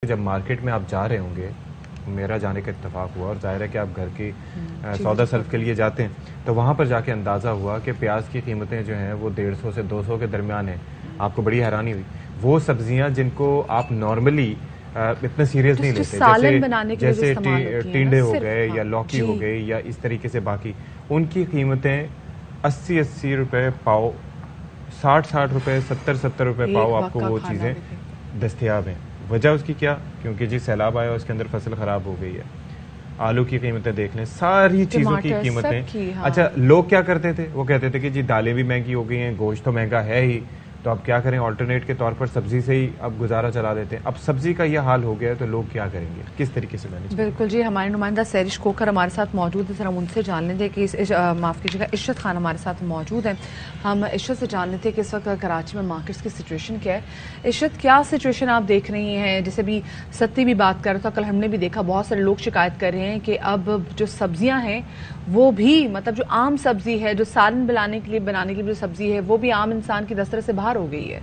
जब मार्केट में आप जा रहे होंगे, मेरा जाने का इत्तेफाक हुआ और जाहिर है कि आप घर की सौदा सल्फ के लिए जाते हैं, तो वहाँ पर जाके अंदाज़ा हुआ कि प्याज की कीमतें जो हैं वो 150 से 200 के दरमियान हैं। आपको बड़ी हैरानी हुई। वो सब्जियां जिनको आप नॉर्मली इतने सीरियस नहीं लेते, जैसे टिंडे हो गए या लौकी हो गई या इस तरीके से बाकी, उनकी कीमतें 80-80 रुपए पाव, 60-60 रुपए, 70-70 रुपए पाव आपको वो चीज़ें दस्तयाब हैं। वजह उसकी क्या? क्योंकि जी सैलाब आया, उसके अंदर फसल खराब हो गई है। आलू की कीमतें देख लें, सारी चीजों की कीमतें। हाँ। अच्छा, लोग क्या करते थे? वो कहते थे कि जी दालें भी महंगी हो गई हैं, गोश्त तो महंगा है ही, तो अब क्या करें, ऑल्टरनेट के तौर पर सब्जी से ही अब गुजारा चला देते हैं। अब सब्जी का यह हाल हो गया है, तो लोग क्या करेंगे, किस तरीके से मैनेज? बिल्कुल जी, हमारे नुमाइंदा सैरिश कोकर हमारे साथ मौजूद है। सर हम उनसे जान लेते हैं कि माफ़ कीजिएगा, इशरत खान हमारे साथ मौजूद है। हम इशरत से जान लेते हैं कि इस वक्त कराची में मार्केट्स की सिचुएशन क्या है। इशरत, क्या सिचुएशन आप देख रही हैं? जैसे भी सत्ती भी बात कर रहा था, कल हमने भी देखा बहुत सारे लोग शिकायत कर रहे हैं कि अब जो सब्जियां हैं वो भी, मतलब जो आम सब्जी है, जो सालन बनाने के लिए जो सब्जी है, वो भी आम इंसान की दस्तरस से बाहर हो गई है।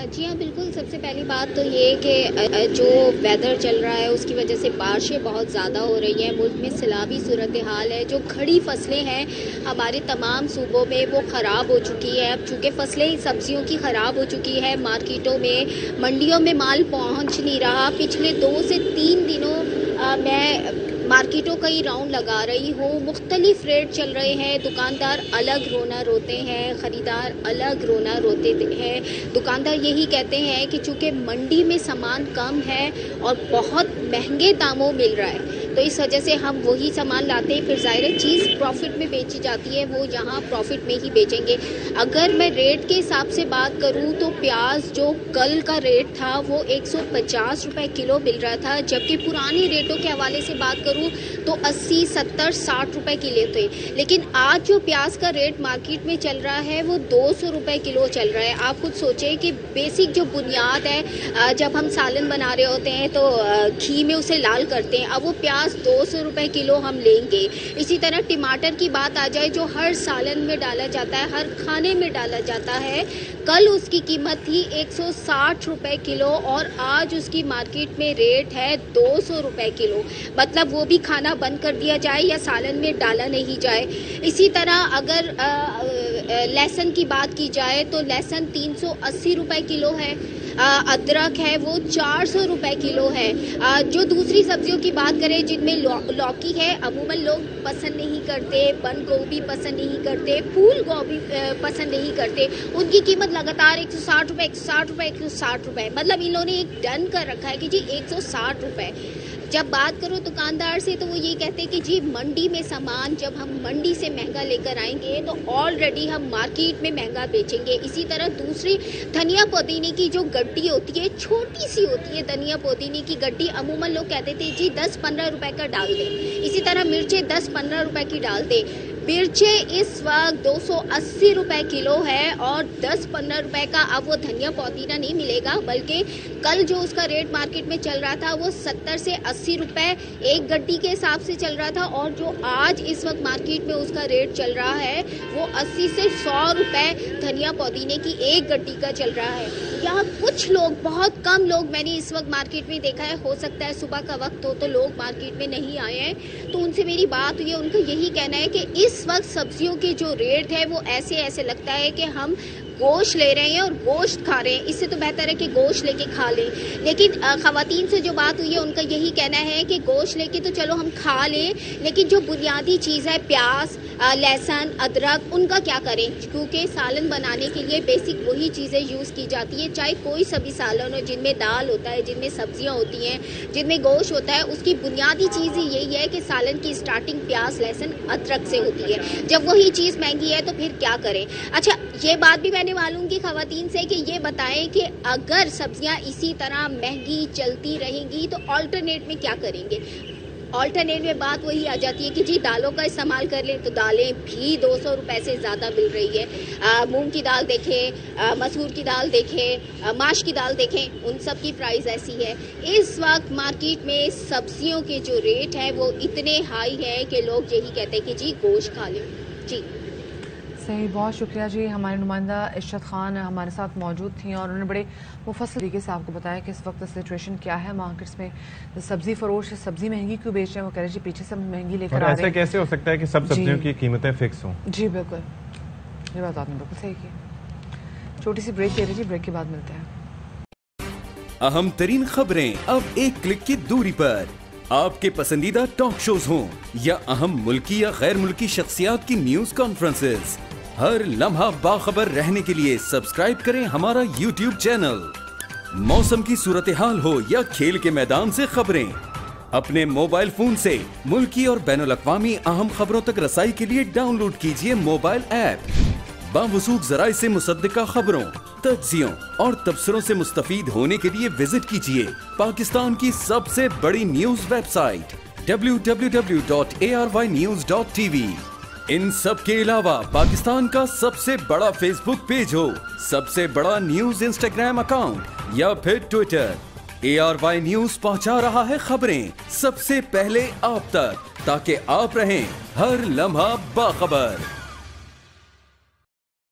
जी हाँ, बिल्कुल। सबसे पहली बात तो ये कि जो वेदर चल रहा है उसकी वजह से बारिशें बहुत ज़्यादा हो रही हैं। मुल्क में सैलाबी सूरत हाल है। जो खड़ी फसलें हैं हमारे तमाम सूबों में वो ख़राब हो चुकी है। अब चूँकि फसलें सब्जियों की ख़राब हो चुकी है, मार्केटों में, मंडियों में माल पहुँच नहीं रहा। पिछले 2 से 3 दिनों मैं मार्केटों का ही राउंड लगा रही हूँ। मुख्तलिफ रेट चल रहे हैं। दुकानदार अलग रोना रोते हैं, ख़रीदार अलग रोना रोते हैं। दुकानदार यही कहते हैं कि चूँकि मंडी में सामान कम है और बहुत महंगे दामों मिल रहा है, तो इस वजह से हम वही सामान लाते हैं। फिर ज़ाहिर चीज़ प्रॉफिट में बेची जाती है, वो यहाँ प्रॉफिट में ही बेचेंगे। अगर मैं रेट के हिसाब से बात करूँ तो प्याज जो कल का रेट था वो 150 रुपये किलो मिल रहा था, जबकि पुराने रेटों के हवाले से बात करूँ तो 80, 70, 60 रुपए किलो थे। लेकिन आज जो प्याज का रेट मार्केट में चल रहा है वो 200 रुपए किलो चल रहा है। आप खुद सोचें कि बेसिक जो बुनियाद है, जब हम सालन बना रहे होते हैं तो घी में उसे लाल करते हैं, अब वो प्याज 200 रुपए किलो हम लेंगे। इसी तरह टमाटर की बात आ जाए जो हर सालन में डाला जाता है, हर खाने में डाला जाता है, कल उसकी कीमत थी 160 रुपए किलो और आज उसकी मार्केट में रेट है 200 रुपए किलो। मतलब वो भी खाना बंद कर दिया जाए या सालन में डाला नहीं जाए। इसी तरह अगर लहसुन की बात की जाए तो लहसुन 380 रुपए किलो है। अदरक है वो 400 रुपए किलो है। जो दूसरी सब्जियों की बात करें जिनमें लौकी है, अमूमन लोग पसंद नहीं करते, बंद गोभी पसंद नहीं करते, फूल गोभी पसंद नहीं करते, उनकी कीमत लगातार 160 रुपए, 160 रुपए, 160 रुपए। मतलब इन लोगों ने एक डन कर रखा है कि जी 160 रुपए। जब बात करो दुकानदार से तो वो ये कहते हैं कि जी मंडी में सामान जब हम मंडी से महंगा लेकर आएंगे तो ऑलरेडी हम मार्केट में महंगा बेचेंगे। इसी तरह दूसरी धनिया पुदीने की जो गड्डी होती है, छोटी सी होती है धनिया पुदीने की गड्डी, अमूमन लोग कहते थे जी 10-15 रुपए का डाल दें। इसी तरह मिर्चें 10-15 रुपए की डाल दें। मिर्चें इस वक्त 280 रुपए किलो है और 10-15 रुपए का अब वो धनिया पुदीना नहीं मिलेगा, बल्कि कल जो उसका रेट मार्केट में चल रहा था वो 70 से 80 रुपए एक गड्डी के हिसाब से चल रहा था, और जो आज इस वक्त मार्केट में उसका रेट चल रहा है वो 80 से 100 रुपए धनिया पुदीने की एक गड्डी का चल रहा है। यहाँ कुछ लोग, बहुत कम लोग मैंने इस वक्त मार्केट में देखा है, हो सकता है सुबह का वक्त हो तो लोग मार्केट में नहीं आए हैं, तो उनसे मेरी बात हुई है। उनका यही कहना है कि इस वक्त सब्जियों के जो रेट है वो ऐसे लगता है कि हम गोश्त ले रहे हैं और गोश्त खा रहे हैं, इससे तो बेहतर है कि गोश्त लेके खा लें। लेकिन ख़वातीन से जो बात हुई है उनका यही कहना है कि गोश्त लेके तो चलो हम खा लें, लेकिन जो बुनियादी चीज़ है प्याज, लहसुन, अदरक, उनका क्या करें, क्योंकि सालन बनाने के लिए बेसिक वही चीज़ें यूज़ की जाती है। चाहे कोई सा भी सालन हो जिनमें दाल होता है, जिनमें सब्जियां होती हैं, जिनमें गोश्त होता है, उसकी बुनियादी चीज़ यही है कि सालन की स्टार्टिंग प्याज, लहसुन, अदरक से होती है। जब वही चीज़ महंगी है तो फिर क्या करें। अच्छा, ये बात भी मैंने मालूम की ख़वातीन से कि ये बताएं कि अगर सब्जियां इसी तरह महंगी चलती रहेंगी तो अल्टरनेट में क्या करेंगे। ऑल्टरनेट में बात वही आ जाती है कि जी दालों का इस्तेमाल कर लें, तो दालें भी 200 रुपए से ज़्यादा मिल रही है। मूंग की दाल देखें, मसूर की दाल देखें, माश की दाल देखें, उन सब की प्राइस ऐसी है। इस वक्त मार्केट में सब्जियों के जो रेट है वो इतने हाई है कि लोग यही कहते हैं कि जी गोश्त खा लें। जी सही, बहुत शुक्रिया जी। हमारे नुमाइंदा इशरत खान हमारे साथ मौजूद थी और उन्होंने बड़े मुफस्सल तरीके से आपको बताया कि इस वक्त सिचुएशन क्या है मार्केट्स में। सब्जी फरोश सब्जी महंगी क्यों बेच रहे हैं, वो कह रहे हैं जी पीछे से महंगी लेकर आ रहे हैं। ऐसा कैसे हो सकता है कि सब सब्जियों की कीमतें फिक्स हों? जी बिल्कुल, ये बात आपने बिल्कुल सही की। छोटी सी ब्रेक ले लीजिए, ब्रेक के बाद मिलते हैं। अहम तरीन खबरें अब एक क्लिक की दूरी पर। आपके पसंदीदा टॉक शोज हों या अहम मुल्की या गैर मुल्की शख्सियात की न्यूज कॉन्फ्रेंसेस, हर लम्हा बाखबर रहने के लिए सब्सक्राइब करें हमारा YouTube चैनल। मौसम की सूरत हाल हो या खेल के मैदान से खबरें, अपने मोबाइल फोन से मुल्की और बैनुल-अक़वामी अहम खबरों तक रसाई के लिए डाउनलोड कीजिए मोबाइल ऐप। बावसूख ज़राए से मुसद्दिका खबरों, तज्ज़ियों और तबसरों से मुस्तफीद होने के लिए विजिट कीजिए पाकिस्तान की सबसे बड़ी न्यूज वेबसाइट www.arYnews.tv। इन सब के अलावा पाकिस्तान का सबसे बड़ा फेसबुक पेज हो, सबसे बड़ा न्यूज इंस्टाग्राम अकाउंट या फिर ट्विटर, ARY न्यूज पहुंचा रहा है खबरें सबसे पहले आप तक, ताकि आप रहें हर लम्हा बाखबर।